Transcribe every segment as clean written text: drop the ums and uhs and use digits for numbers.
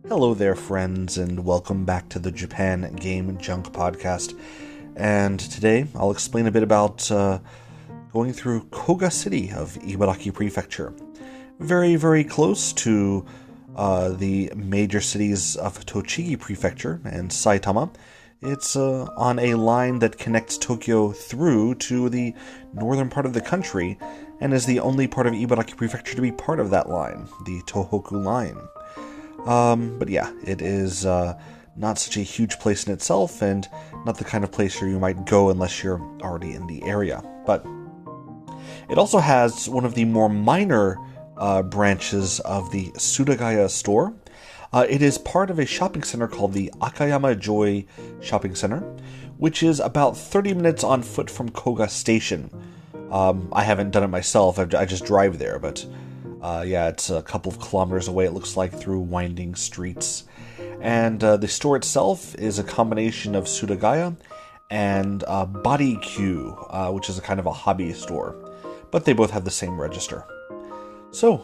Hello there, friends, and welcome back to the Japan Game Junk podcast. And today I'll explain a bit about going through Koga City of Ibaraki Prefecture. Very, very close to the major cities of Tochigi Prefecture and Saitama. It's on a line that connects Tokyo through to the northern part of the country, and is the only part of Ibaraki Prefecture to be part of that line, the Tohoku line. But yeah, it is not such a huge place in itself, and not the kind of place where you might go unless you're already in the area. But it also has one of the more minor branches of the Surugaya store. It is part of a shopping center called the Akayama Joy Shopping Center, which is about 30 minutes on foot from Koga Station. I haven't done it myself, I just drive there, but yeah, it's a couple of kilometers away, it looks like, through winding streets. And the store itself is a combination of Surugaya and Body Q, which is a kind of a hobby store. But they both have the same register. So,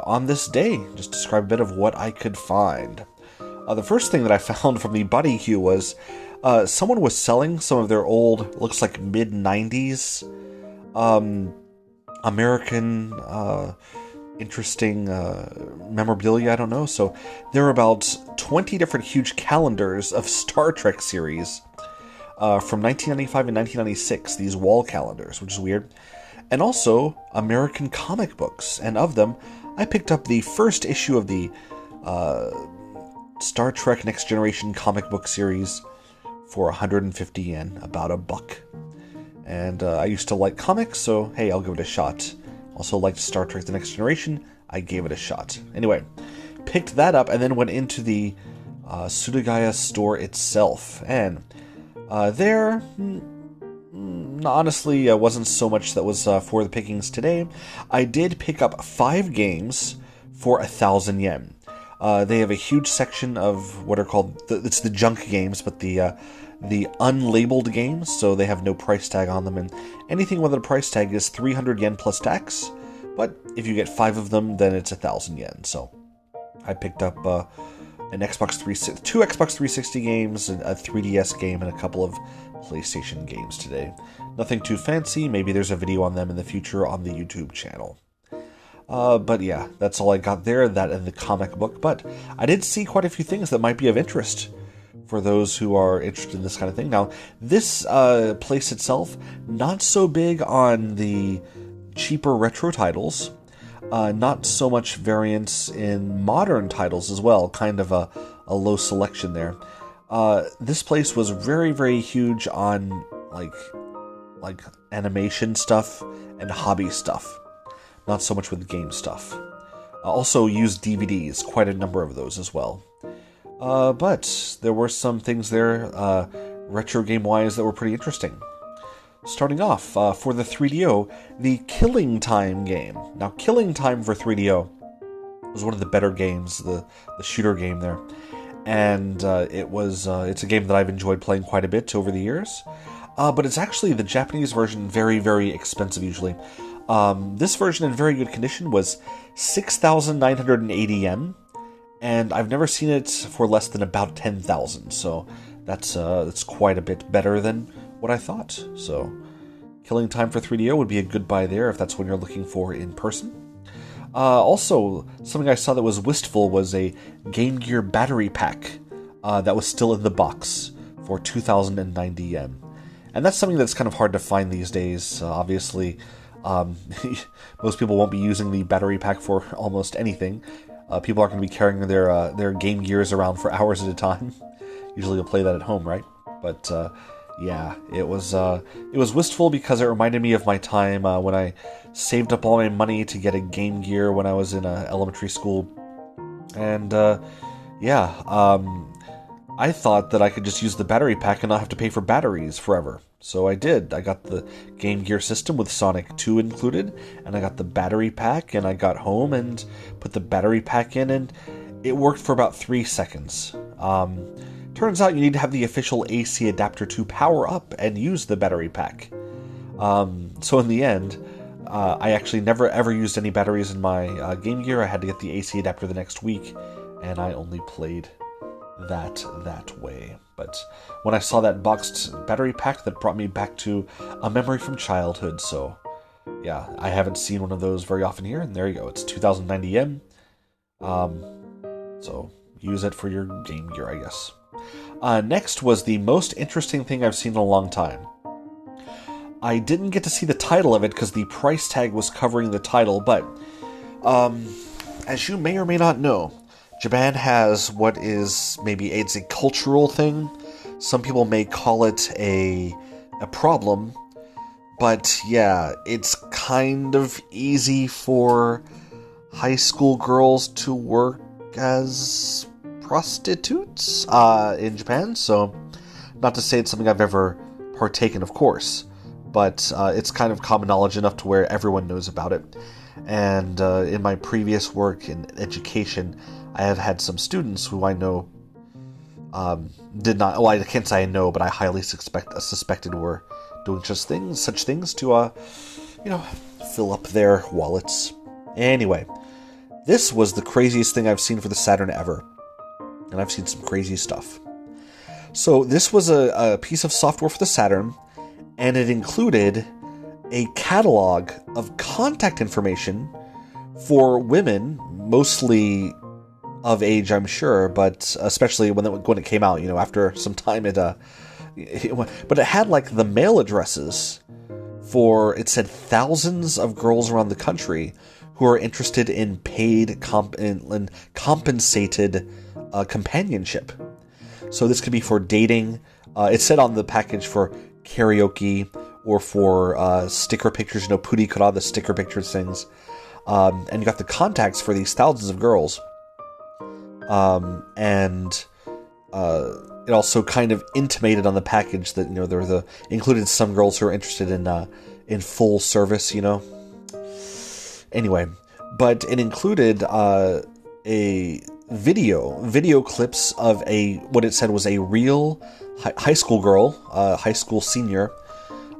on this day, just describe a bit of what I could find. The first thing that I found from the Body Q was someone was selling some of their old, looks like mid-90s American interesting memorabilia, I don't know. So there are about 20 different huge calendars of Star Trek series from 1995 and 1996, these wall calendars, which is weird. And also American comic books, and of them, I picked up the first issue of the Star Trek Next Generation comic book series for 150 yen, about $1. And I used to like comics, so hey, I'll give it a shot. Also liked Star Trek The Next Generation, I gave it a shot. Anyway, picked that up and then went into the Surugaya store itself. And there, honestly, wasn't so much that was for the pickings today. I did pick up 5 games for 1,000 yen. They have a huge section of what are called, it's the junk games, but the unlabeled games, so they have no price tag on them, and anything with a price tag is 300 yen plus tax, but if you get 5 of them, then it's 1,000 yen. So I picked up two Xbox 360 games, a 3DS game, and a couple of PlayStation games today. Nothing too fancy, maybe there's a video on them in the future on the YouTube channel. But yeah, that's all I got there, that and the comic book, but I did see quite a few things that might be of interest for those who are interested in this kind of thing. Now, this place itself, not so big on the cheaper retro titles, not so much variance in modern titles as well, kind of a low selection there. This place was very, very huge on like animation stuff and hobby stuff, not so much with game stuff. Also used DVDs, quite a number of those as well. But there were some things there, retro game-wise, that were pretty interesting. Starting off, for the 3DO, the Killing Time game. Now, Killing Time for 3DO was one of the better games, the shooter game there. And it's a game that I've enjoyed playing quite a bit over the years. But it's actually the Japanese version, very, very expensive usually. This version in very good condition was 6,980 yen. And I've never seen it for less than about 10,000, so that's quite a bit better than what I thought. So, Killing Time for 3DO would be a good buy there if that's what you're looking for in person. Also, something I saw that was wistful was a Game Gear battery pack that was still in the box for 2,090 yen. And that's something that's kind of hard to find these days, obviously. Most people won't be using the battery pack for almost anything. People aren't going to be carrying their Game Gears around for hours at a time. Usually you'll play that at home, right? But yeah, it was wistful because it reminded me of my time when I saved up all my money to get a Game Gear when I was in elementary school. And I thought that I could just use the battery pack and not have to pay for batteries forever. So I did. I got the Game Gear system with Sonic 2 included, and I got the battery pack, and I got home and put the battery pack in, and it worked for about 3 seconds. Turns out you need to have the official AC adapter to power up and use the battery pack. So in the end, I actually never ever used any batteries in my Game Gear. I had to get the AC adapter the next week, and I only played that way. But when I saw that boxed battery pack, that brought me back to a memory from childhood. So yeah, I haven't seen one of those very often here, and there you go. It's 2,090 yen. So use it for your Game Gear, I guess. Next was the most interesting thing I've seen in a long time. I didn't get to see the title of it because the price tag was covering the title, but as you may or may not know, Japan has what is maybe it's a cultural thing. Some people may call it a problem, but yeah, it's kind of easy for high school girls to work as prostitutes in Japan. So, not to say it's something I've ever partaken, of course, but it's kind of common knowledge enough to where everyone knows about it. And in my previous work in education, I have had some students who I know did not. Well, I can't say I know, but I highly suspected were doing such things to, fill up their wallets. Anyway, this was the craziest thing I've seen for the Saturn ever, and I've seen some crazy stuff. So this was a piece of software for the Saturn, and it included a catalog of contact information for women, mostly of age, I'm sure, but especially when it came out, after some time but it had like the mail addresses for, it said thousands of girls around the country who are interested in paid compensated companionship. So this could be for dating. It said on the package for karaoke or for sticker pictures, purikura, the sticker pictures things. And you got the contacts for these thousands of girls. And it also kind of intimated on the package that, there included some girls who are interested in full service, Anyway, but it included a video clips of what it said was a real high school girl, high school senior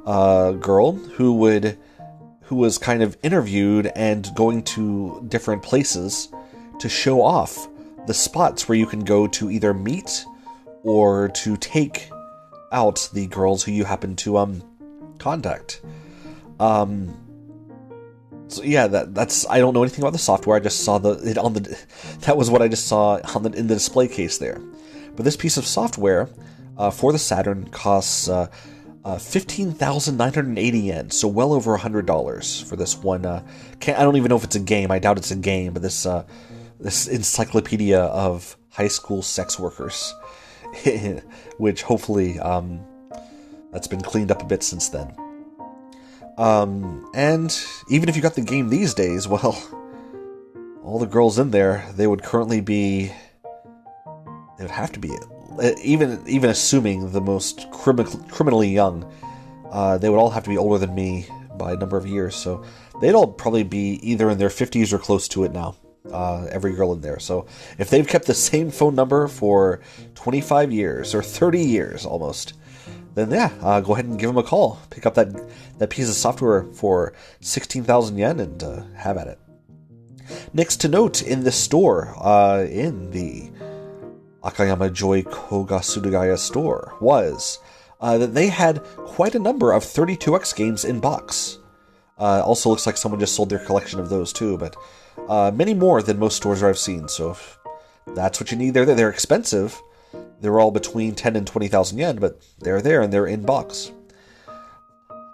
girl who was kind of interviewed and going to different places to show off the spots where you can go to either meet or to take out the girls who you happen to contact. So yeah, that's I don't know anything about the software. I just saw that was what I just saw in the display case there. But this piece of software for the Saturn costs 15,980 yen, so well over $100 for this one. I don't even know if it's a game. I doubt it's a game, but this encyclopedia of high school sex workers, which hopefully that's been cleaned up a bit since then. And even if you got the game these days, well, all the girls in there, they would have to be, even assuming the most criminally young, they would all have to be older than me by a number of years, so they'd all probably be either in their 50s or close to it now, every girl in there. So if they've kept the same phone number for 25 years, or 30 years almost, then yeah, go ahead and give them a call. Pick up that piece of software for 16,000 yen and have at it. Next to note in the store, in the Akayama Joy Koga Surugaya store, was that they had quite a number of 32X games in box. Also looks like someone just sold their collection of those too, but many more than most stores I've seen. So if that's what you need, they're expensive. They're all between 10 and 20,000 yen, but they're there and they're in box.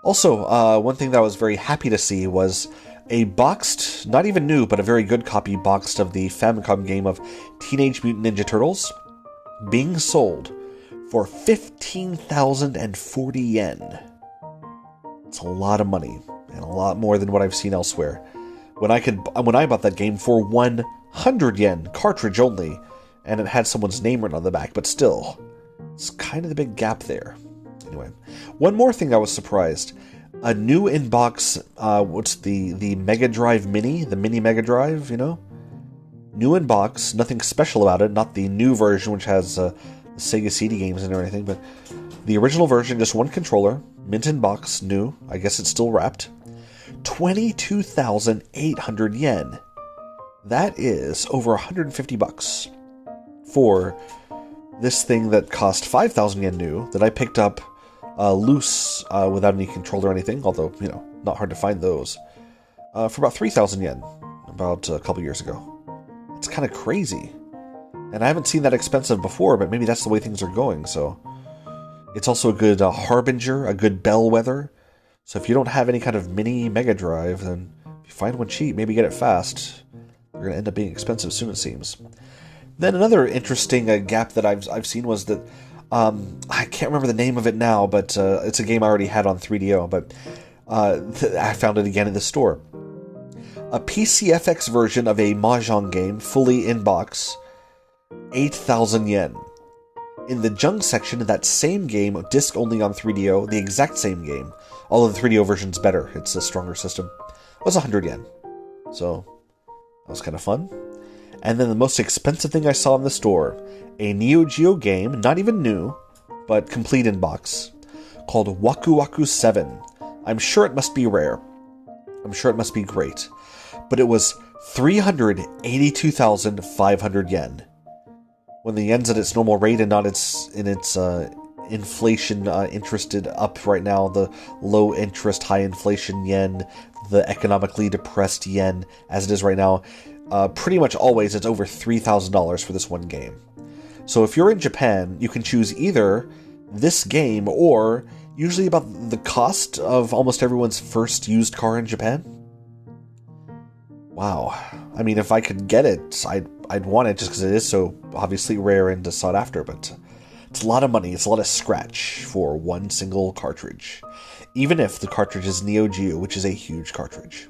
Also, one thing that I was very happy to see was a boxed, not even new, but a very good copy boxed of the Famicom game of Teenage Mutant Ninja Turtles being sold for 15,040 yen. It's a lot of money, and a lot more than what I've seen elsewhere. When I bought that game for 100 yen, cartridge only, and it had someone's name written on the back, but still, it's kind of the big gap there. Anyway, one more thing I was surprised. A new in-box, what's the Mega Drive Mini? The Mini Mega Drive, New in-box, nothing special about it, not the new version which has Sega CD games in it or anything, but the original version, just one controller, mint in box, new, I guess it's still wrapped. 22,800 yen. That is over $150. for this thing that cost 5,000 yen new, that I picked up loose without any controller or anything, although, not hard to find those, for about 3,000 yen, about a couple years ago. It's kind of crazy. And I haven't seen that expensive before, but maybe that's the way things are going, so... It's also a good harbinger, a good bellwether. So if you don't have any kind of mini Mega Drive, then if you find one cheap, maybe get it fast. They're going to end up being expensive soon, it seems. Then another interesting gap that I've seen was that... I can't remember the name of it now, but it's a game I already had on 3DO, but I found it again in the store. A PCFX version of a Mahjong game, fully in-box, 8,000 yen. In the junk section of that same game, disc only on 3DO, the exact same game, although the 3DO version's better, it's a stronger system, was 100 yen. So, that was kind of fun. And then the most expensive thing I saw in the store, a Neo Geo game, not even new, but complete in box, called Waku Waku 7. I'm sure it must be rare. I'm sure it must be great. But it was 382,500 yen. When the yen's at its normal rate and not in its inflation interested up right now, the low interest, high inflation yen, the economically depressed yen as it is right now, pretty much always it's over $3,000 for this one game. So if you're in Japan, you can choose either this game or usually about the cost of almost everyone's first used car in Japan. Wow. I mean, if I could get it, I'd want it just because it is so obviously rare and sought after, but it's a lot of money, it's a lot of scratch for one single cartridge. Even if the cartridge is Neo Geo, which is a huge cartridge.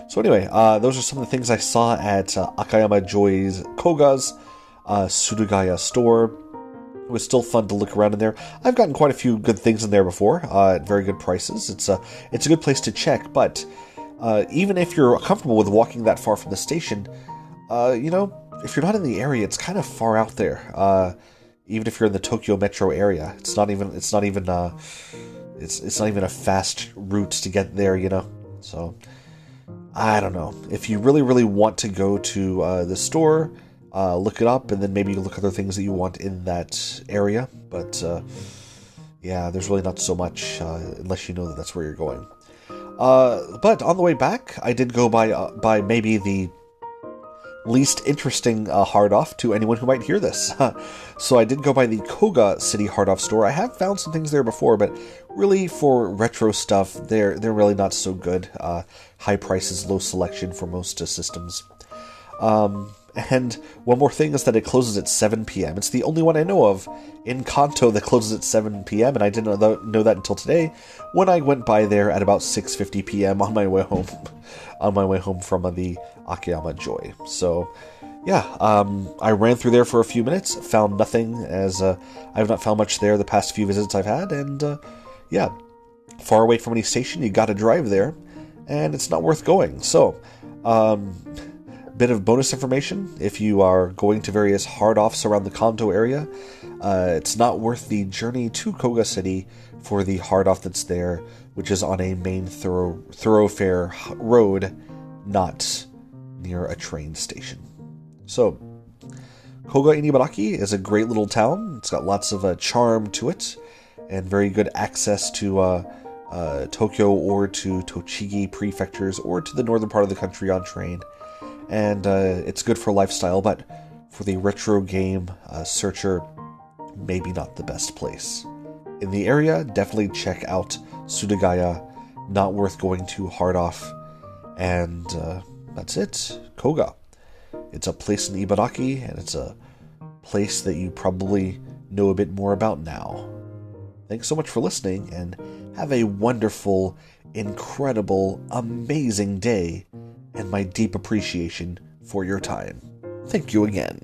So anyway, those are some of the things I saw at Akayama Joy's Koga's Surugaya store. It was still fun to look around in there. I've gotten quite a few good things in there before, at very good prices. It's a good place to check, but even if you're comfortable with walking that far from the station, if you're not in the area, it's kind of far out there. Even if you're in the Tokyo metro area, it's not even a fast route to get there. So I don't know. If you really, really want to go to the store, look it up, and then maybe look at other things that you want in that area. But yeah, there's really not so much unless you know that that's where you're going. But on the way back, I did go by maybe the least interesting hard-off to anyone who might hear this. So I did go by the Koga City hard-off store. I have found some things there before, but really for retro stuff, they're really not so good. High prices, low selection for most systems. And one more thing is that it closes at 7 p.m. It's the only one I know of in Kanto that closes at 7 p.m., and I didn't know that until today, when I went by there at about 6:50 p.m. on my way home from the Akayama Joy. So, yeah, I ran through there for a few minutes, found nothing, as I have not found much there the past few visits I've had, and yeah, far away from any station, you gotta drive there, and it's not worth going. So, bit of bonus information, if you are going to various hard-offs around the Kanto area, it's not worth the journey to Koga City for the hard-off that's there, which is on a main thoroughfare road, not near a train station. So, Koga in Ibaraki is a great little town. It's got lots of charm to it, and very good access to Tokyo or to Tochigi prefectures, or to the northern part of the country on train. And it's good for lifestyle, but for the retro game searcher, maybe not the best place. In the area, definitely check out Surugaya. Not worth going too hard off. And that's it. Koga. It's a place in Ibaraki, and it's a place that you probably know a bit more about now. Thanks so much for listening, and have a wonderful, incredible, amazing day, and my deep appreciation for your time. Thank you again.